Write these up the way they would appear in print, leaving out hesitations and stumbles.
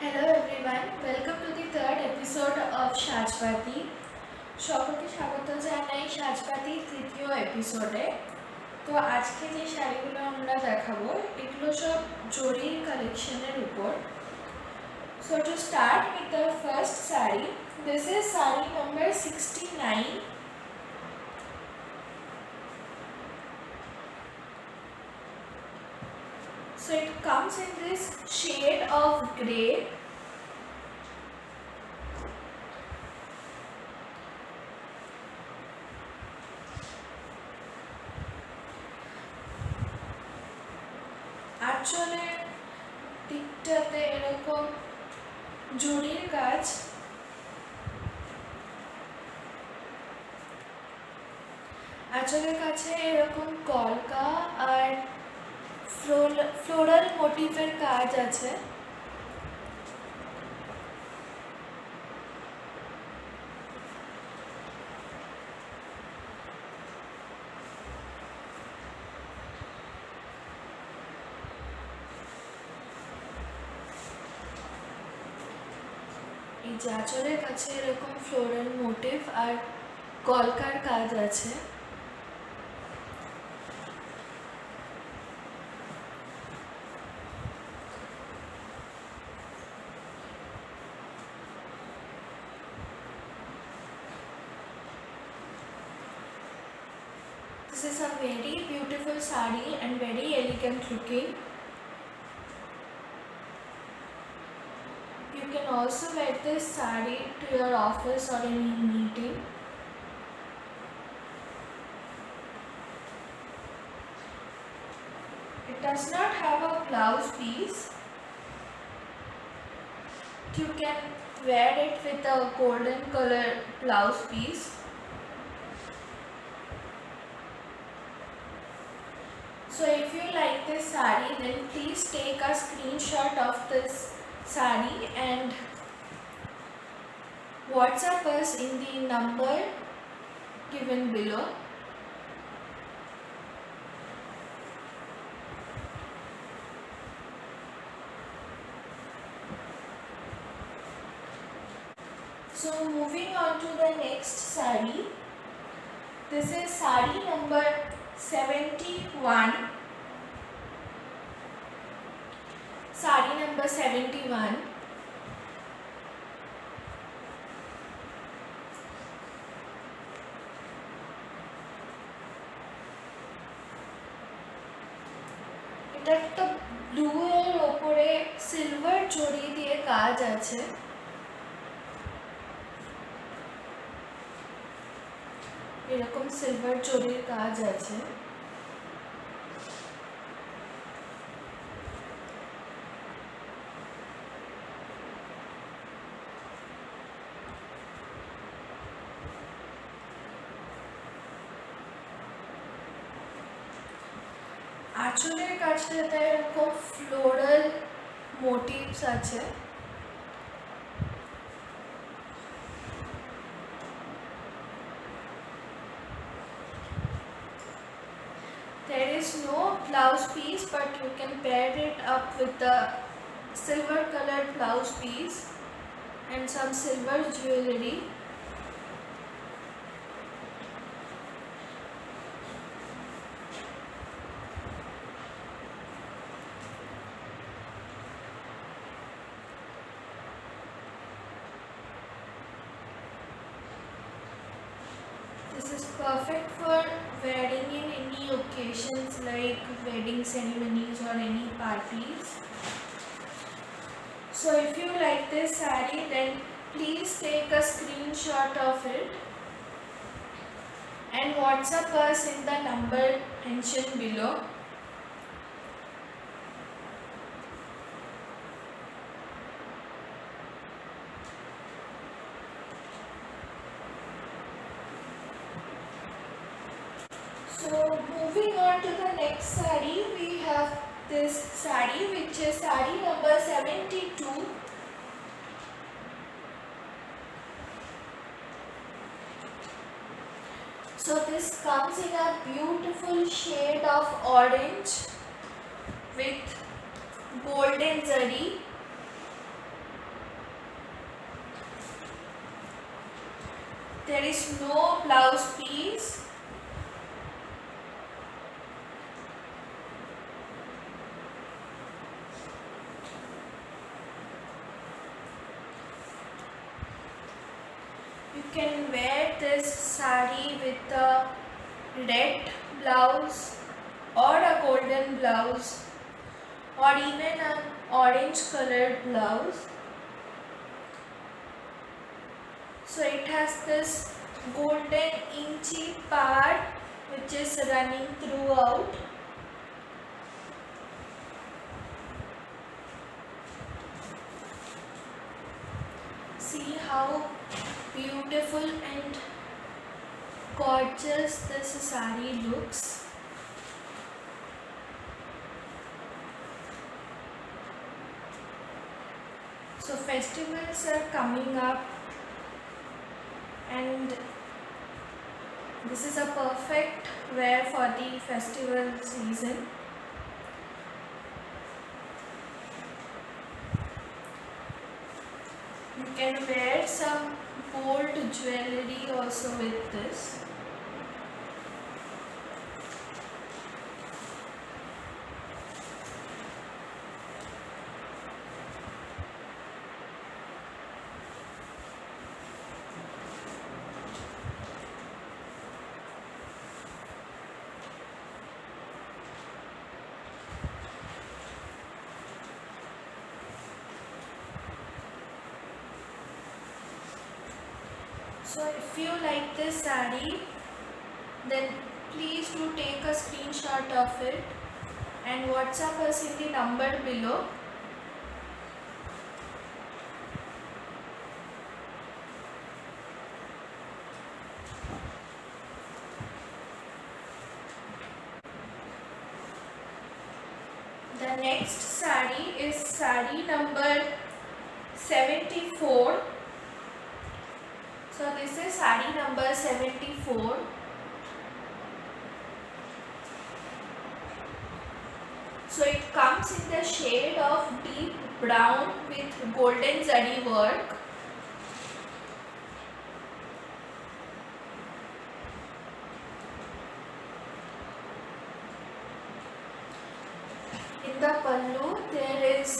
Hello everyone, welcome to the third episode of সাজপাতি। সকলকে স্বাগত জানাই সাজপাতির তৃতীয় এপিসোডে। তো আজকে যে শাড়িগুলো আমরা দেখাবো এগুলো সব জরির কালেকশনের উপর। So to start with the first sari, this is sari number 69. So it comes in this shade of grey. আঁচলের দিকটাতে এরকম জরির কাজ, আঁচলের কাছে এরকম কলকা আর ফ্লোরাল মোটিভের কাজ আছে। এই যে আঁচলের কাছে এরকম ফ্লোরাল মোটিভ আর কলকার কাজ আছে। This is a very beautiful sari and very elegant looking. You can also wear this sari to your office or any meeting. It does not have a blouse piece. You can wear it with a golden color blouse piece. So if you like this sari, then please take a screenshot of this sari and WhatsApp us in the number given below. So moving on to the next sari. This is sari number 71. Sari number 71. এটা একটা blue এর উপরে silver জড়ি দিয়ে কাজ আছে। এরকম silver জরির কাজ আছে। আঁচলের কাছটাতে এরকম ফ্লোরাল মোটিভস আছে। There is no blouse piece, but you can pair it up with the silver colored blouse piece and some silver jewelry. This is perfect for wearing in any occasions like wedding ceremonies or any parties. So if you like this sari, then please take a screenshot of it and WhatsApp us in the number mentioned below. So moving on to the next sari, we have this sari which is sari number 72. So this comes in a beautiful shade of orange with golden zari. There is no blouse piece. You can wear this sari with a red blouse or a golden blouse or even an orange colored blouse. So it has this golden inchy part which is running throughout. See how beautiful and gorgeous this sari looks. So festivals are coming up and this is a perfect wear for the festival season. You can wear some gold jewelry also with this. So if you like this sari, then please do take a screenshot of it and WhatsApp us in the number below. The next sari is sari number 74. So this is sari number 74. So it comes in the shade of deep brown with golden zari work. In the pallu there is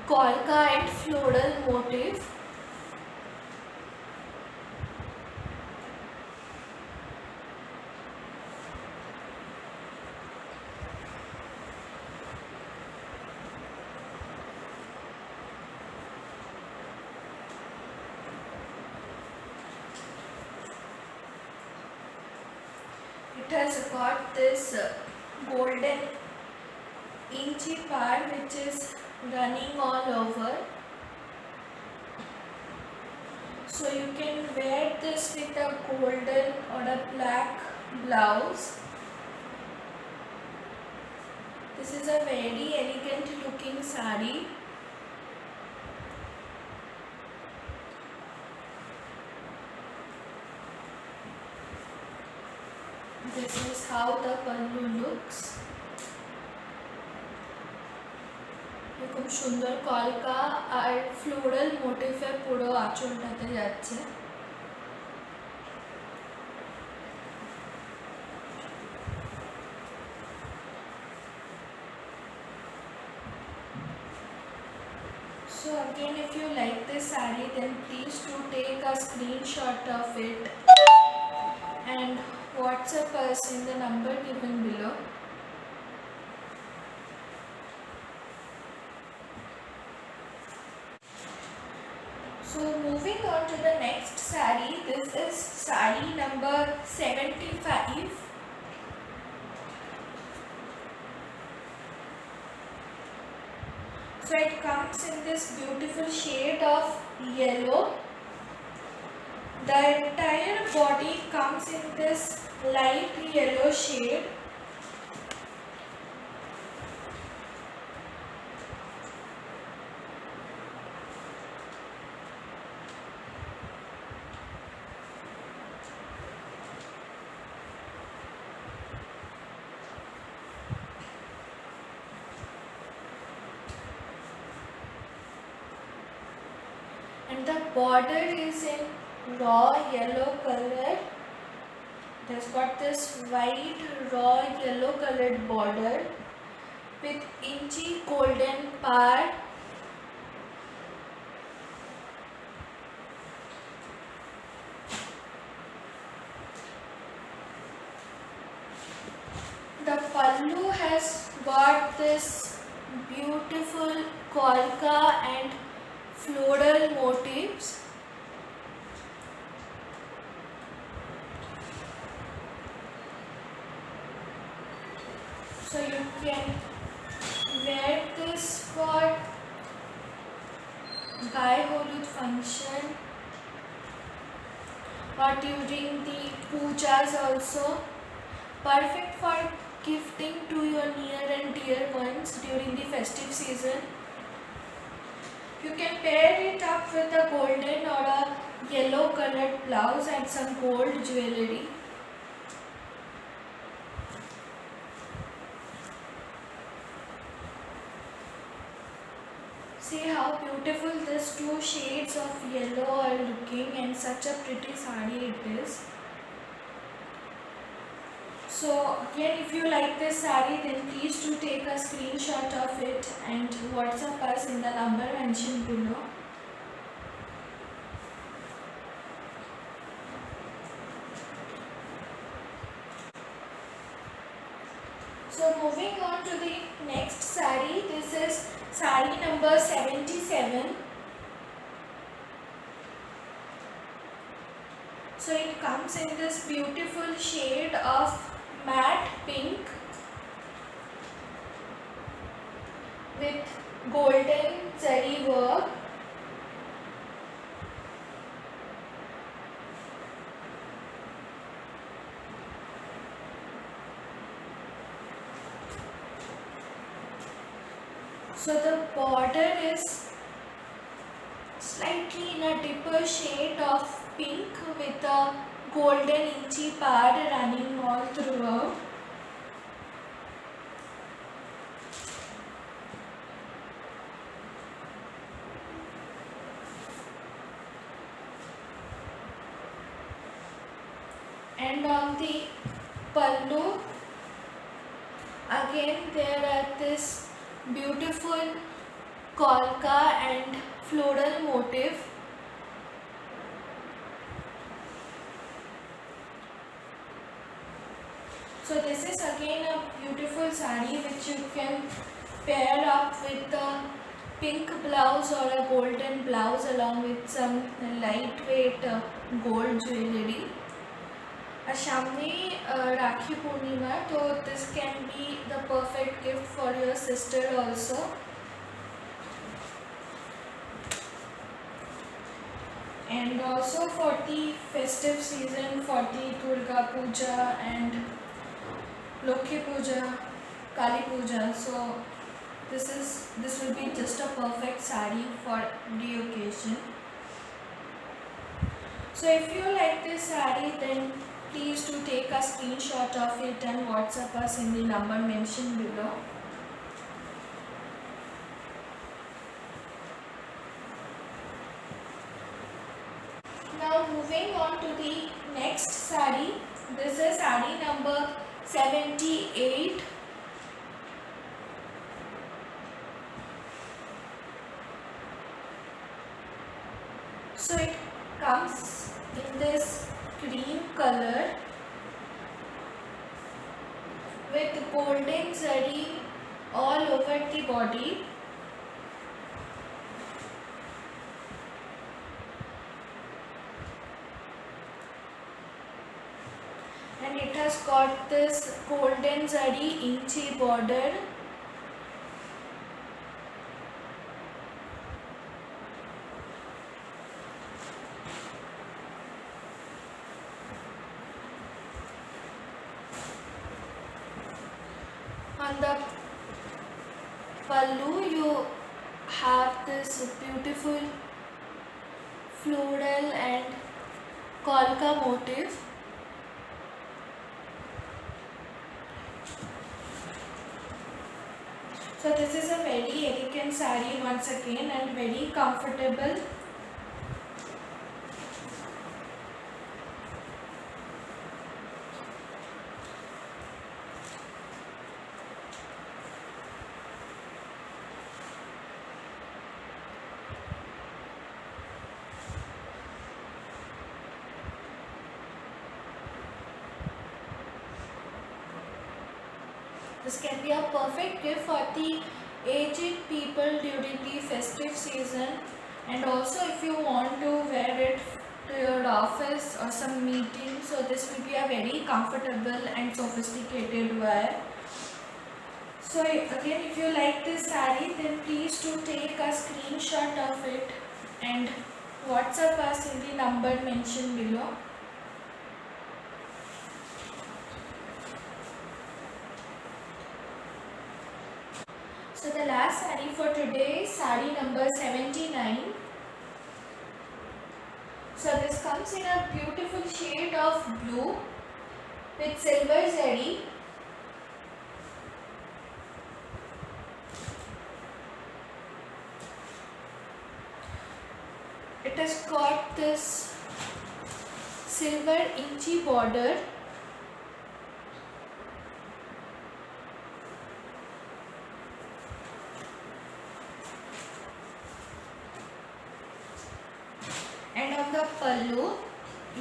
kolka and floral motif. It has got this golden inchy part which is running all over. So you can wear this with a golden or a black blouse. This is a very elegant looking sari. This is how the pallu looks. খুব সুন্দর কলকা আর floral মোটিফে পুরো আঁচলটাতে যাচ্ছে। So again, if you like this sari, then please do take a screenshot of it and WhatsApp us in the number given below. So moving on to the next sari, this is sari number 75. So it comes in this beautiful shade of yellow. The entire body comes in this light yellow shade. And the border is in raw yellow color. It has got this white raw yellow colored border with inchy golden part. The pallu has got this beautiful kolka and floral motifs. So you can wear this for Gai Holud function or during the pujas also. Perfect for gifting to your near and dear ones during the festive season. You can pair it up with a golden or a yellow colored blouse and some gold jewelry. See how beautiful these two shades of yellow are looking, and such a pretty sari it is. So again, if you like this sari, then please do take a screenshot of it and WhatsApp us in the number mentioned below. So moving on to the next sari, this is sari number 77. So it comes in this beautiful shade of matte pink with golden zari work. So the border is slightly in a deeper shade of pink with a golden inchy part running all throughout. And on the pallu, again there are this beautiful kolka and floral motif. So this is again a beautiful sari which you can pair up with a pink blouse or a golden blouse along with some lightweight gold jewelry. Shamni Rakhi Purnima, so this can be the perfect gift for your sister also. And also for the festive season, for the Durga Puja and Lokhi Puja, Kali Puja. So this will be just a perfect sari for the occasion. So if you like this sari, then please do take a screenshot of it and WhatsApp us in the number mentioned below. Now moving on to the next sari. This is sari number 78. So it comes in this cream color with golden zari all over the body. And it has got this golden zari inchy border. On the pallu you have this beautiful floral and kolka motif. So this is a very elegant sari once again and very comfortable. This can be a perfect gift for the aged people during the festive season, and also if you want to wear it to your office or some meeting, so this will be a very comfortable and sophisticated wear. So again, if you like this saree, then please do take a screenshot of it and WhatsApp us in the number mentioned below. So the last saree for today is saree number 79. So this comes in a beautiful shade of blue with silver zari. It has got this silver inchy border. And on the pallu,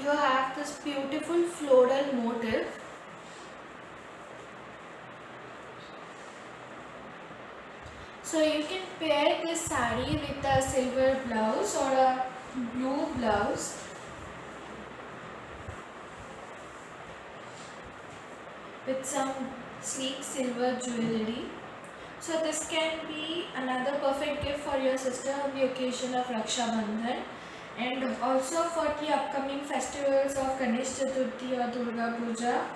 you have this beautiful floral motif. So you can pair this saree with a silver blouse or a blue blouse. With some sleek silver jewelry. So this can be another perfect gift for your sister on the occasion of Raksha Bandhan, and also for the upcoming festivals of Ganesh Chaturthi or Durga Puja.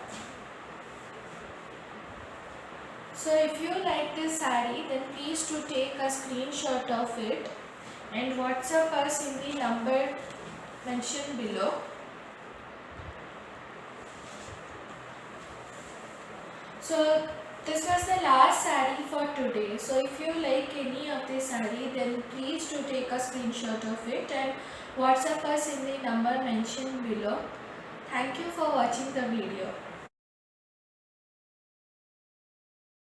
So if you like this saree, then please do take a screenshot of it and WhatsApp us in the number mentioned below. So this was the last saree for today. So if you like any of this saree, then please do take a screenshot of it and WhatsApp us in the number mentioned below. Thank you for watching the video.